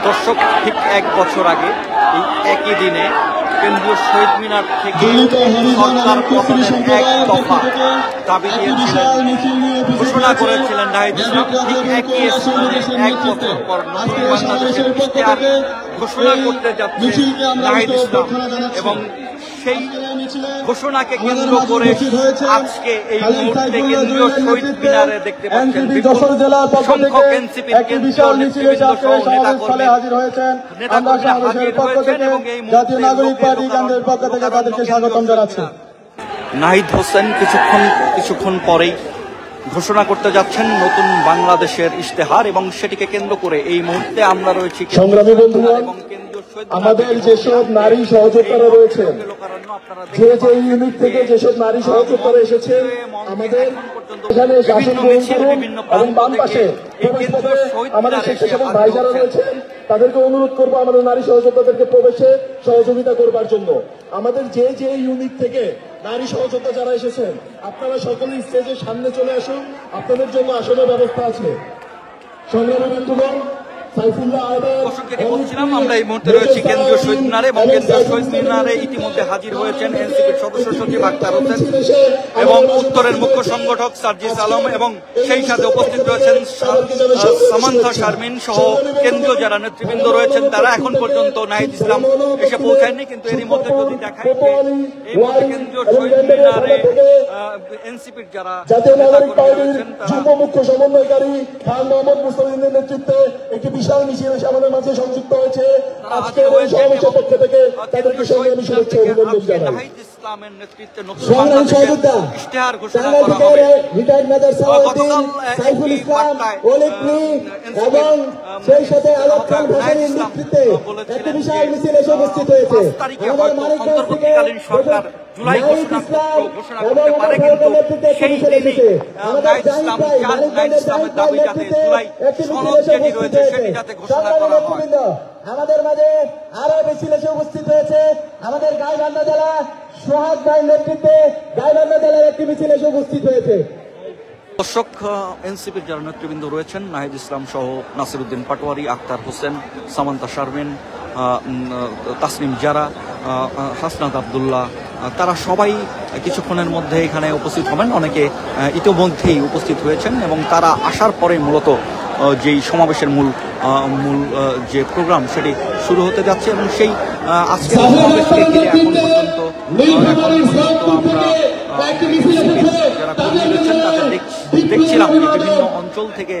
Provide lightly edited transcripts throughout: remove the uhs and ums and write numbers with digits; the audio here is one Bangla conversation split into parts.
দর্শক, ঠিক এক বছর আগে এই একই দিনে কেন্দ্রীয় শহীদ মিনার থেকে সরকার পতনের এক দফা দাবি দিয়েছিলেন, ঘোষণা করেছিলেন নাহিদ ইসলাম। ঠিক একই স্থানে এক বছর পর নতুন বাংলাদেশের ইশতেহার ঘোষণা করতে যাচ্ছে নাহিদ ইসলাম এবং সেই ঘোষণাকে কেন্দ্র করে আজকে এই মুহূর্তে কেন্দ্রীয় শহীদ মিনারে দেখতে পাচ্ছেন সংখ্যক এনসিপির কেন্দ্রীয় নেতৃবৃন্দ সহ নেতাকর্মী হাজির হয়েছেন এবং এই মুহূর্তে নাহিদ হোসেন কিছুক্ষণ পরেই ঘোষণা করতে যাচ্ছেন নতুন বাংলাদেশের ইশতেহার এবং সেটিকে কেন্দ্র করে এই মুহূর্তে আমরা রয়েছি সংগ্রামী বন্ধুরা, আমাদের যেসব নারী সহযোদ্ধারা রয়েছেন, যে ইউনিট থেকে যেসব নারী সহযোদ্ধারা এসেছে, আমাদের এখানে শাসন গ্রহণ করুন এবং বাম পাশে আমাদের স্বেচ্ছাসেবক ভাই যারা রয়েছেন তাদেরকে অনুরোধ করবো আমাদের নারী সহযোদ্ধাদেরকে প্রবেশে সহযোগিতা করবার জন্য। আমাদের যে ইউনিট থেকে নারী সহযোদ্ধা যারা এসেছেন, আপনারা সকলে স্টেজের সামনে চলে আসুন, আপনাদের জন্য আসনের ব্যবস্থা আছে। সংগ্রামী বন্ধুগণ, আমরা এই মুহূর্তে রয়েছি কেন্দ্রীয় শহীদ মিনারে এবং কেন্দ্রীয় শহীদ মিনারে ইতিমধ্যে হাজির হয়েছেন এনসিপির সদস্য সচিব আক্তার হোসেন এবং উত্তরের মুখ্য সংগঠক সার্জিস আলম এবং সেই সাথে উপস্থিত রয়েছেন সামান্থা শারমিন সহ কেন্দ্রীয় যারা নেতৃবৃন্দ রয়েছেন। তারা এখন পর্যন্ত নাহিদ ইসলাম এসে পৌঁছায়নি, কিন্তু এরই মধ্যে যদি দেখায় এই মুহূর্তে কেন্দ্রীয় শহীদ মিনারে এনসিপির যারা রয়েছেন তারা মুখ্য সমন্বয়কারী খান মোহাম্মদ মুস্তাফিজের নেতৃত্বে একটি বিশাল মিছিল এসে আমাদের মাঝে সংযুক্ত হয়েছে। আজকের এই সমাবেশের পক্ষ থেকে তাদেরকে সংগ্রামী শুভেচ্ছা অভিনন্দন জানাই। নাহিদ ইসলামের নেতৃত্বে নতুন বাংলাদেশের ইশতেহার ঘোষণা করা হবে। গতকাল সাইফুল ইসলাম, ওলিদ মির এবং সেই সাথে আলাপ খান ভাসানীর নেতৃত্বে একটি বিশাল মিছিল এসে উপস্থিত হয়েছে। আমাদের মানিকগঞ্জ থেকে জুলাই ঘোষণা করতে পারে, কিন্তু সেই দিনে নাহিদ ইসলামের দাবি যাতে জুলাই সনদ যেটি রয়েছে সেটি যাতে ঘোষণা করা হয়। আমাদের মাঝে আরো মিছিল এসে উপস্থিত হয়েছে। আমাদের গাইবান্ধা জেলা সোহাগ ভাইয়ের নেতৃত্বে গাইবান্ধা জেলার একটি মিছিল এসে উপস্থিত হয়েছে। দর্শক, এনসিপির যারা নেতৃবৃন্দ রয়েছেন নাহিদ ইসলাম সহ নাসিরউদ্দিন পাটোয়ারি, আক্তার হোসেন, সামান্তা শারমিন, তাসনিম জারা, হাসনাত আবদুল্লাহ, তারা সবাই কিছুক্ষণের মধ্যে এখানে উপস্থিত হবেন। অনেকে ইতিমধ্যেই উপস্থিত হয়েছেন এবং তারা আসার পরে মূলত যেই সমাবেশের মূল যে প্রোগ্রাম সেটি শুরু হতে যাচ্ছে এবং সেই আজকের সমাবেশকে ঘিরে এখন পর্যন্ত আমরা যারা কর্মী রয়েছেন তাদের দেখছিলাম যে বিভিন্ন অঞ্চল থেকে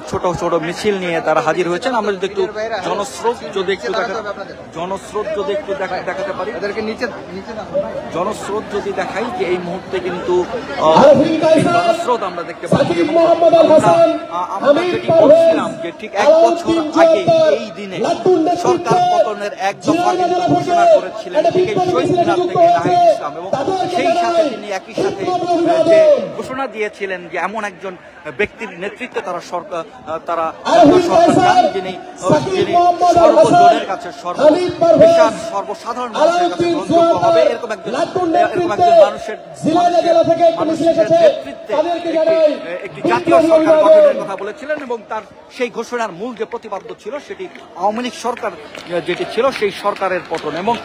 ছোট ছোট মিছিল নিয়ে তারা হাজির হয়েছেন। আমরা যদি একটু জনস্রোত যদি একটু দেখাতে পারি, জনস্রোত যদি দেখাই যে এই মুহূর্তে কিন্তু জনস্রোত আমরা দেখতে পাচ্ছি। আমরা যেটি বলছিলাম যে ঠিক এক বছর আগে এই দিনে সরকার পতনের এক দফা কিন্তু ঘোষণা করেছিলেন ঠিক এই শহীদ মিনার থেকে নাহিদ ইসলাম এবং সেই সাথে তিনি একই সাথে যে ঘোষণা দিয়েছিলেন যে এমন একজন ব্যক্তির নেতৃত্বে তারা সরকার যিনি সর্বজনের কাছে সর্বসাধারণ মানুষের কাছে গ্রহণযোগ্য হবে, এরকম একজন মানুষের নেতৃত্বে একটি জাতীয় সরকার গঠনের কথা বলেছিলেন এবং তার সেই ঘোষণার মূল যে প্রতিপাদ্য ছিল সেটি আওয়ামী লীগ সরকার যেটি ছিল সেই সরকারের পতন এবং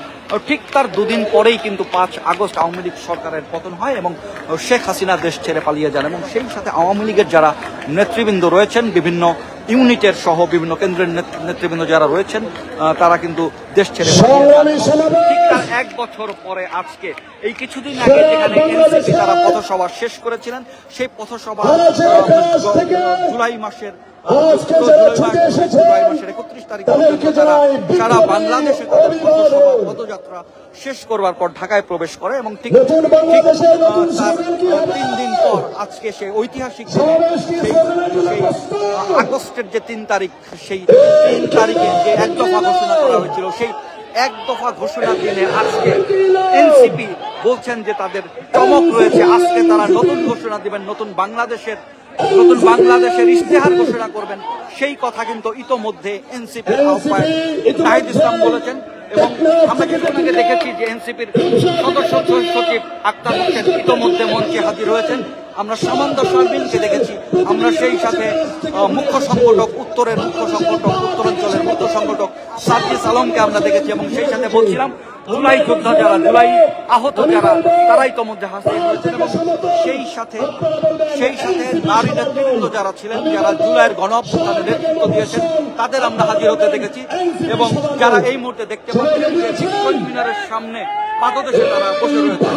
ঠিক তার দুদিন পরেই কিন্তু 5 আগস্ট আওয়ামী লীগ সরকারের পতন হয় এবং শেখ হাসিনা দেশ ছেড়ে পালিয়ে যান এবং সেই সাথে আওয়ামী লীগের যারা নেতৃবৃন্দ রয়েছেন বিভিন্ন ইউনিটের সহ বিভিন্ন কেন্দ্রের নেতৃবৃন্দ যারা রয়েছেন তারা কিন্তু দেশ ছেড়ে ঠিক তার এক বছর পরে আজকে এই কিছুদিন আগে যেখানে এনসিপি তারা পথসভা শেষ করেছিলেন সেই পথসভা জুলাই মাসের 31 তারিখ তারা সারা বাংলাদেশে পদযাত্রা শেষ করবার পর ঢাকায় প্রবেশ করে এবং ঠিক 3 দিন পর আজকে সেই ঐতিহাসিক আগস্টের যে 3 তারিখ সেই 3 তারিখে যে এক দফা ঘোষণা করা হয়েছিল সেই এক দফা ঘোষণার দিনে আজকে এনসিপি বলছেন যে তাদের চমক রয়েছে। আজকে তারা নতুন ঘোষণা দিবেন, নতুন বাংলাদেশের ইশতেহার ঘোষণা করবেন। সেই কথা কিন্তু ইতোমধ্যে এনসিপির আহ্বায়ক নাহিদ ইসলাম বলেছেন এবং আমরা কিছুক্ষণ আগে দেখেছি যে এনসিপির সদস্য সচিব আক্তার হোসেন ইতোমধ্যে মঞ্চে হাজির হয়েছেন। আমরা সামান্ত শারমিনকে দেখেছি, আমরা সেই সাথে মুখ্য সংগঠক, উত্তরের মুখ্য সংগঠক, উত্তরাঞ্চলের মুখ্য সংগঠক সার্জিস আলমকে আমরা দেখেছি, এবং সেই সাথে বলছিলাম জুলাই যোদ্ধা যারা, জুলাই আহত যারা, তারাই ইতোমধ্যে হাজির হয়েছেন, এবং সেই সাথে নারী নেতৃবৃন্দ যারা ছিলেন, যারা জুলাইয়ের গণ অভ্যুত্থানে নেতৃত্ব দিয়েছেন, তাদের আমরা হাজির হতে দেখেছি। এবং যারা এই মুহূর্তে দেখতে পাচ্ছেন যে শহীদ মিনারের সামনে পাদদেশে তারা বসে রয়েছে।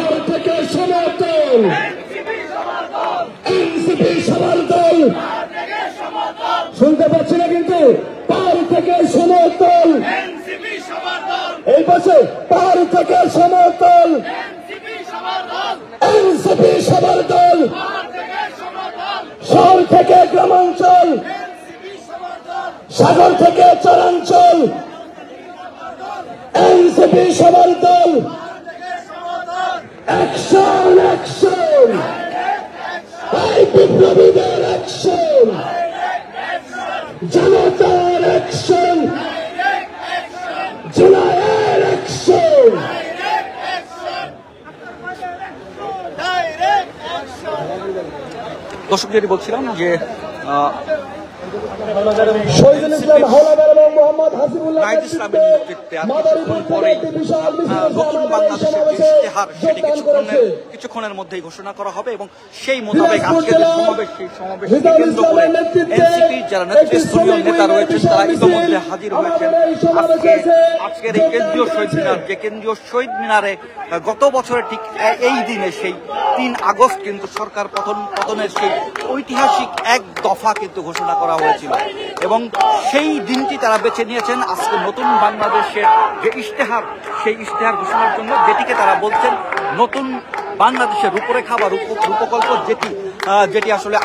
শুনতে পাচ্ছি না কিন্তু পাহাড় থেকে সমতল, এই পাশে পাহাড় থেকে সমতল, এনসিপি সবার দল, শহর থেকে গ্রামাঞ্চল, সাগর থেকে চরাঞ্চল, এনসিপি সবার দল। অ্যাকশন অ্যাকশন, এই বিপ্লবীদের অ্যাকশন, জনতার অ্যাকশন, জুলাইয়ের অ্যাকশন। দর্শক, যেটি বলছিলাম যে শহীদুল ইসলাম হাওলাদার এবং মোহাম্মদ হাসিবুল্লাহ নাহিদ ইসলামের নেতৃত্বে কিছুক্ষণ পরেই নতুন বাংলাদেশের যে ইশতেহার, সেটি কিছুক্ষণের মধ্যেই ঘোষণা করা হবে, এবং সেই মোতাবেক আজকে যে সমাবেশ, সেই সমাবেশকে কেন্দ্র করে এনসিপির যারা নেতৃস্থানীয় নেতা রয়েছেন তারা ইতিমধ্যে হাজির হয়েছেন। আজকের এই কেন্দ্রীয় শহীদ মিনার, যে কেন্দ্রীয় শহীদ মিনারে গত বছরের ঠিক এই দিনে, সেই 3 আগস্ট কিন্তু সরকার পতনের সেই ঐতিহাসিক এক দফা কিন্তু ঘোষণা করা হয়েছিল, এবং সেই দিনটি তারা বেছে নিয়েছেন আজকে নতুন বাংলাদেশের যে ইশতেহার, সেই ইশতেহার ঘোষণার জন্য, যেটিকে তারা বলছেন নতুন বাংলাদেশের রূপরেখা বা রূপকল্প, যেটি আসলে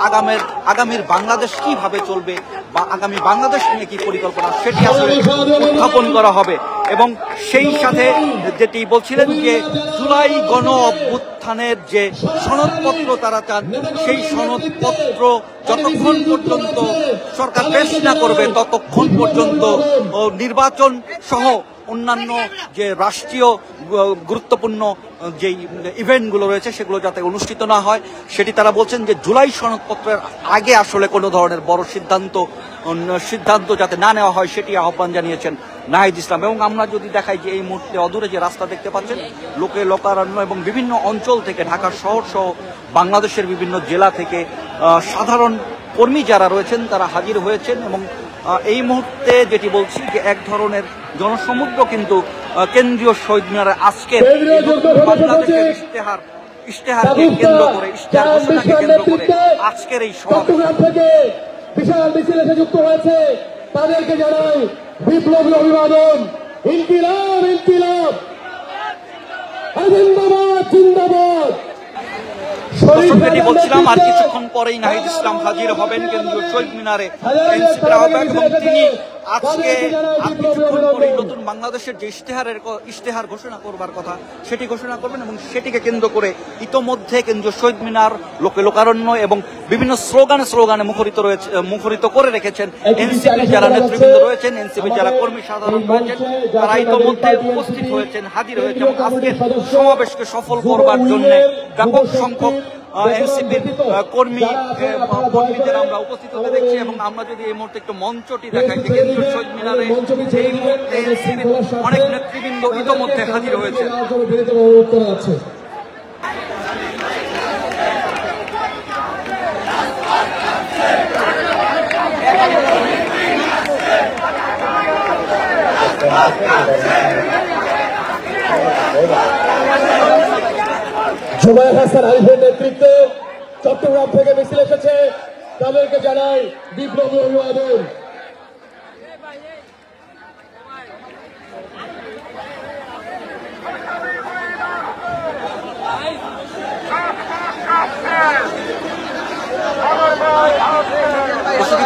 আগামীর বাংলাদেশ কিভাবে চলবে বা আগামী বাংলাদেশ নিয়ে কি পরিকল্পনা, সেটি আসলে উত্থাপন করা হবে। এবং সেই সাথে যেটি বলছিলেন যে জুলাই গণ অভ্যুত্থানের যে সনদপত্র তারা চান, সেই সনদপত্র যতক্ষণ পর্যন্ত সরকার পেশ না করবে ততক্ষণ পর্যন্ত নির্বাচন সহ অন্যান্য যে রাষ্ট্রীয় গুরুত্বপূর্ণ যেই ইভেন্টগুলো রয়েছে সেগুলো যাতে অনুষ্ঠিত না হয়, সেটি তারা বলছেন যে জুলাই সনদপত্রের আগে আসলে কোনো ধরনের বড় সিদ্ধান্ত যাতে না নেওয়া হয়, সেটি আহ্বান জানিয়েছেন নাহিদ ইসলাম। এবং আমরা যদি দেখাই যে এই মুহূর্তে অদূরে যে রাস্তা দেখতে পাচ্ছেন, লোকারণ্য এবং বিভিন্ন অঞ্চল থেকে, ঢাকা শহর সহ বাংলাদেশের বিভিন্ন জেলা থেকে সাধারণ কর্মী যারা রয়েছেন তারা হাজির হয়েছেন, এবং এই মুহূর্তে যেটি বলছি যে এক ধরনের জনসমুদ্র কিন্তু কেন্দ্রীয় শহীদ মিনারে আজকে বাংলাদেশের ইশতেহারকে কেন্দ্র করে, ইশতেহার ঘোষণাকে কেন্দ্র করে আজকের এই সমাবেশ থেকে বিশাল মিছিল এসে যুক্ত হয়েছে, তাদেরকে জানাই বিপ্লবী অভিবাদন। ইনকিলাব ইনকিলাব, জিন্দাবাদ জিন্দাবাদ। যেটি বলছিলাম, আর কিছুক্ষণ পরেই নাহিদ ইসলাম হাজির হবেন কেন্দ্রীয় শহীদ মিনারে এনসিপির আহ্বায়ক, এবং তিনি আজকে আর কিছুক্ষণ পরেই নতুন বাংলাদেশের যে ইশতেহার ঘোষণা করবার কথা সেটি ঘোষণা করবেন, এবং সেটিকে কেন্দ্র করে ইতোমধ্যে কেন্দ্রীয় শহীদ মিনার লোকারণ্য এবং বিভিন্ন স্লোগানে মুখরিত করে রেখেছেন এনসিপির যারা নেতৃবৃন্দ রয়েছেন, এনসিপির যারা কর্মী সাধারণ রয়েছেন, তারা ইতোমধ্যে উপস্থিত হয়েছেন, হাজির হয়েছেন, এবং আজকের সমাবেশকে সফল করবার জন্য ব্যাপক সংখ্যক এনসিপির কর্মীদের আমরা উপস্থিত হতে দেখছি। এবং আমরা যদি এই মুহূর্তে একটু মঞ্চটি দেখাই, যে কেন্দ্রীয় শহীদ মিনারে এই মুহূর্তে এনসিপির অনেক নেতৃবৃন্দ ইতোমধ্যে হাজির হয়েছে। জুবায়ের হাসান আরিফের নেতৃত্বে চট্টগ্রাম থেকে মিছিল এসেছে, তাদেরকে জানাই বিপ্লবী অভিবাদন।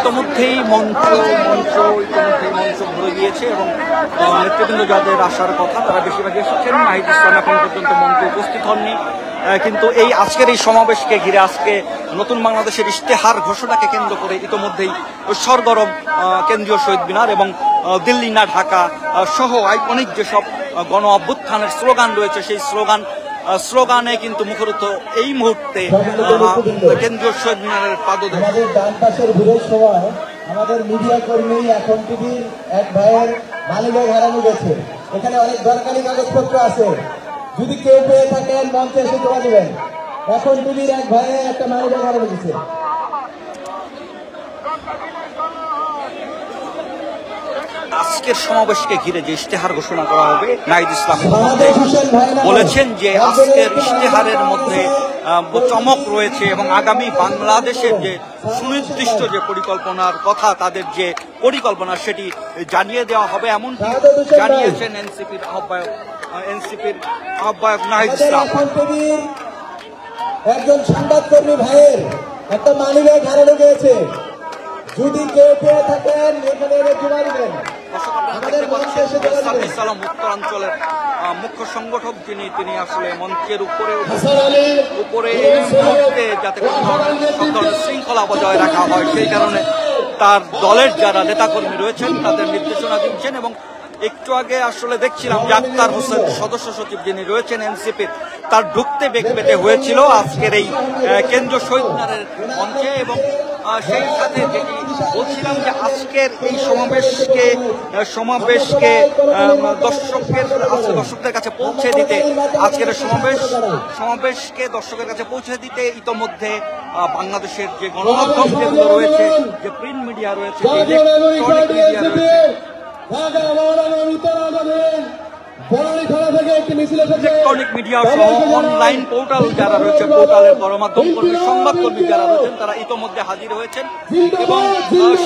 ইতোমধ্যেই মঞ্চ ভরে গিয়েছে, এবং নেতৃবৃন্দ যাদের আসার কথা তারা বেশিরভাগই এসেছেন। নাহিদ ইসলাম এখন পর্যন্ত মঞ্চে উপস্থিত হননি, কিন্তু এই আজকের এই সমাবেশকে ঘিরে আজকে নতুন বাংলাদেশের ইশতেহার ঘোষণাকে কেন্দ্র করে ইতোমধ্যেই সরগরম কেন্দ্রীয় শহীদ মিনার, এবং দিল্লি না ঢাকা সহ অনেক যেসব গণ অভ্যুত্থানের স্লোগান রয়েছে, সেই স্লোগান স্লোগানে কিন্তু মুখরিত এই মুহূর্তে কেন্দ্রীয় শহীদ মিনারের পাদদেশে। আমাদের ডান পাশের ভিড়ের সময় আমাদের মিডিয়া কর্মী এখন টিভির এক ভাইয়ের মানিব্যাগ হারানো গেছে। এখানে অনেক দরকারি কাগজপত্র আছে, যদি কেউ পেয়ে থাকেন মঞ্চে এসে জমা দেবেন। এখন টিভির এক ভাইয়ের একটা মানিব্যাগ হারানো গেছে। আজকের সমাবেশকে ঘিরে যে ইশতেহার ঘোষণা করা হবে, নাহিদ ইসলাম বলেছেন যে আজকের ইশতেহারের মধ্যে চমক রয়েছে এবং আগামী বাংলাদেশের যে সুনির্দিষ্ট যে পরিকল্পনার কথা, তাদের যে পরিকল্পনা সেটি জানিয়ে দেওয়া হবে, এমনটি জানিয়েছেন এনসিপির আহ্বায়ক নাহিদ ইসলাম। একজন সংবাদকর্মী ভাইয়ের একটা মানিব্যাগ হারানো গিয়েছে, যদি কেউ পেয়ে থাকেন এখানে জমা দিবেন। উত্তরাঞ্চলের মুখ্য সংগঠক তিনি আসলে মঞ্চের উপরে যাতে শৃঙ্খলা বজায় রাখা হয় সেই কারণে তার দলের যারা নেতাকর্মী রয়েছেন তাদের নির্দেশনা দিচ্ছেন। এবং একটু আগে আসলে দেখছিলাম যে আক্তার হোসেন সদস্য সচিব যিনি রয়েছেন এনসিপির, তার ঢুকতে বেগ পেতে হয়েছিল আজকের এই কেন্দ্রীয় শহীদ মিনারের মঞ্চে। এবং সেই সাথে যেটি বলছিলাম যে আজকের এই সমাবেশকে দর্শকদের কাছে পৌঁছে দিতে, আজকের সমাবেশকে দর্শকের কাছে পৌঁছে দিতে ইতোমধ্যে বাংলাদেশের যে গণমাধ্যম যেগুলো রয়েছে, যে প্রিন্ট মিডিয়া রয়েছে, ইলেকট্রনিক মিডিয়া সহ অনলাইন পোর্টাল যারা রয়েছে, পোর্টালের গণমাধ্যম কর্মী, সংবাদকর্মী যারা রয়েছেন তারা ইতোমধ্যে হাজির হয়েছেন। এবং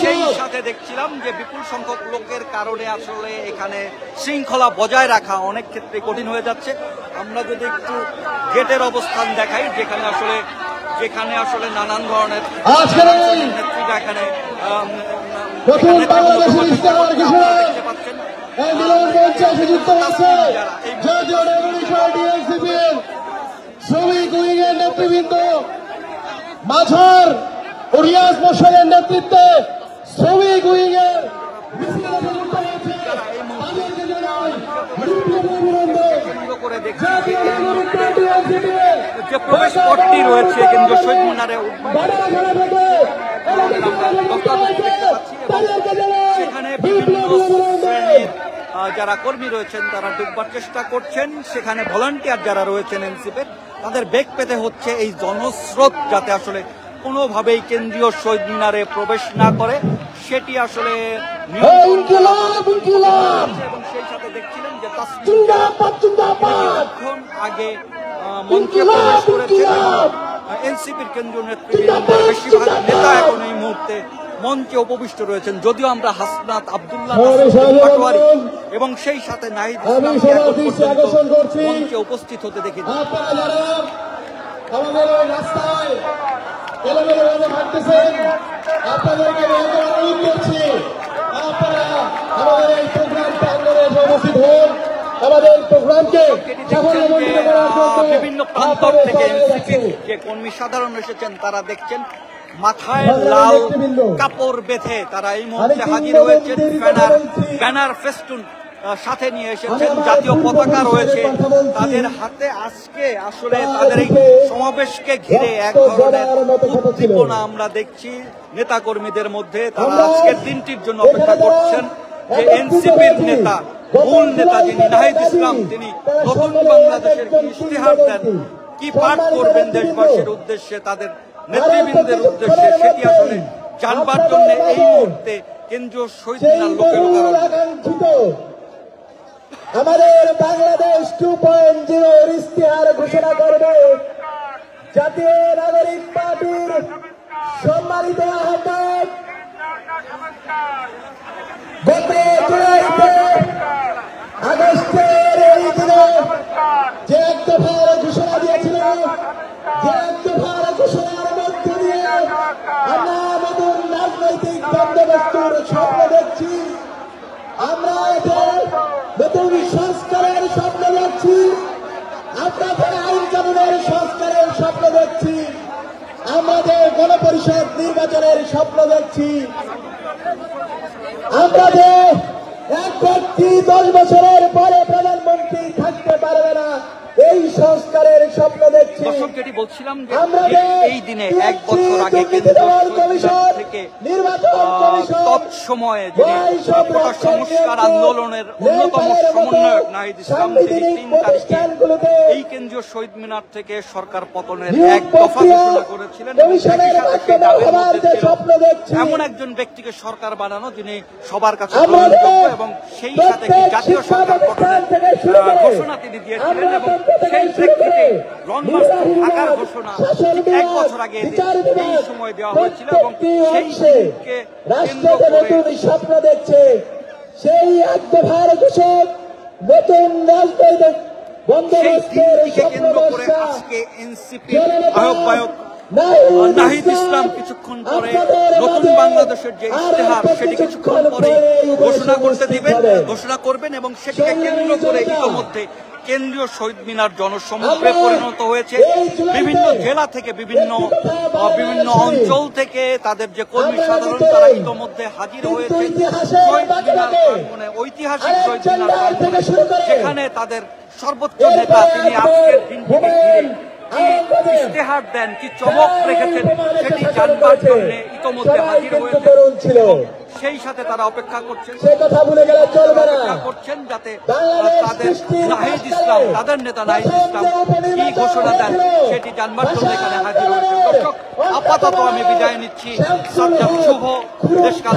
সেই সাথে দেখছিলাম যে বিপুল সংখ্যক লোকের কারণে আসলে এখানে শৃঙ্খলা বজায় রাখা অনেক ক্ষেত্রে কঠিন হয়ে যাচ্ছে। আমরা যদি একটু গেটের অবস্থান দেখাই, যেখানে আসলে নানান ধরনের নেত্রীরা এখানে দেখতে পাচ্ছেন। শ্রমিক উইংয়ের নেতৃবৃন্দ মাঝার ও রিয়াজ মশাইয়ের নেতৃত্বে শ্রমিক উইংয়ের যে প্রবেশ পথটি রয়েছে কেন্দ্রীয় শহীদ মিনারে সেখানে বিভিন্ন শ্রেণীর যারা কর্মী রয়েছেন তারা ঢুকবার চেষ্টা করছেন। সেখানে ভলান্টিয়ার যারা রয়েছেন এনসিপির, তাদের বেগ পেতে হচ্ছে এই জনস্রোত যাতে আসলে কোনোভাবেই কেন্দ্রীয় শহীদ মিনারে প্রবেশ না করে, সেটি আসলে এবং সেই সাথে দেখছিলেন যে কিছুক্ষণ আগে মঞ্চে প্রবেশ করেছেন এনসিপির কেন্দ্রীয় নেতৃবৃন্দের বেশিরভাগ নেতা এখন এই মুহূর্তে মঞ্চে উপবিষ্ট রয়েছেন। যদিও আমরা হাসনাত আব্দুল্লাহ পাটোয়ারি এবং সেই সাথে নাহিদ ইসলামকে মঞ্চে উপস্থিত হতে দেখি। বিভিন্ন প্রান্তর থেকে যে কর্মী সাধারণ এসেছেন তারা দেখছেন মাথায় লাল কাপড় বেঁধে তারা এই মুহূর্তে হাজির হয়েছেন। ব্যানার ফেস্টুন সাথে নিয়ে এসেছেন, জাতীয় পতাকা রয়েছে তাদের হাতে। আজকে আসলে তাদের এই সমাবেশকে ঘিরে এক ধরনের উদ্দীপনা আমরা দেখছি নেতা কর্মীদের মধ্যে। তারা আজকের দিনটির জন্য অপেক্ষা করছেন যে এনসিপির নেতা, মূল নেতা যিনি নাহিদ ইসলাম, তিনি নতুন বাংলাদেশের কি ইশতেহার দেন, কি পাঠ করবেন দেশবাসীর উদ্দেশ্যে, তাদের নেতৃবৃন্দের উদ্দেশ্যে, সেটি আসলে জানবার জন্য এই মুহূর্তে কেন্দ্রীয় শহীদ মিনার লোকে আমাদের বাংলাদেশ 2.0 ইশতেহার ঘোষণা করবে জাতীয় নাগরিক পার্টির সম্মানিত আহ্বায়ক। গত জুলাইতে আগস্টের এই দিনে যে এক দফার ঘোষণা দিয়েছিল, যে এক দফার ঘোষণার মধ্য দিয়ে আমরা নতুন রাজনৈতিক বন্দোবস্তের স্বপ্ন দেখছি, আমরা নতুন সংস্কারের স্বপ্ন দেখছি, আমরা আইন কানুনের সংস্কারের স্বপ্ন দেখছি, আমাদের গণপরিষদ নির্বাচনের স্বপ্ন দেখছি, আমরা যে এক ব্যক্তি 10 বছরের পরে প্রধানমন্ত্রী থাকতে পারবে না সেই সংস্কারের স্বপ্ন দেখছি। দর্শক, যেটি বলছিলাম যে আমাদের এই দিনে 1 বছর আগে কেন্দ্র থেকে তৎসময়ে যিনি কোটা সংস্কার আন্দোলনের অন্যতম সমন্বয়ক নাহিদ ইসলাম, তিনি 3 তারিখে এই কেন্দ্রীয় শহীদ মিনার থেকে সরকার পতনের এক দফা ঘোষণা করেছিলেন এবং সেই সাথে সেই দাবির মধ্যে ছিল এমন একজন ব্যক্তিকে সরকার বানানো যিনি সবার কাছে গ্রহণযোগ্য, এবং সেই সাথে একটি জাতীয় সরকার গঠনের ঘোষণা তিনি দিয়েছিলেন। এবং সেই প্রেক্ষিতে রণমার্চ ঢাকার ঘোষণা 1 বছর আগে এই সময় দেওয়া হয়েছিল এবং সেই দিনকে কেন্দ্র করে স্বপ্ন দেখছে সেই এক দফার ঘোষক নতুন রাজনৈতিক সেই দিনটিকে কেন্দ্র করে আজকে এনসিপি আহ্বায়ক নাহিদ ইসলাম কিছুক্ষণ পরে নতুন বাংলাদেশের যে ইশতেহার সেটি কিছুক্ষণ পরে ঘোষণা করবেন এবং সেটিকে কেন্দ্র করে ইতিমধ্যে কেন্দ্রীয় শহীদ মিনার জনসমুদ্রে পরিণত হয়েছে। বিভিন্ন জেলা থেকে বিভিন্ন অঞ্চল থেকে তাদের যে কর্মী সাধারণ তারা ইতিমধ্যে হাজির হয়েছে শহীদ মিনার প্রাঙ্গণে, ঐতিহাসিক শহীদ মিনার প্রাঙ্গণে, যেখানে তাদের সর্বোচ্চ নেতা তিনি আজকের দিনটিকে ঘিরে কি ইশতেহার দেন, কি চমক রেখেছেন সেটি জানবার জন্য ইতিমধ্যে হাজির হয়েছে। সেই সাথে তারা অপেক্ষা করছেন যাতে তাদের নাহিদ ইসলাম, তাদের নেতা নাহিদ ইসলাম কি ঘোষণা দেন সেটি জানবার জন্য এখানে হাজির হয়েছে। দর্শক, আপাতত আমি বিদায় নিচ্ছি। শুভ দেশকাল।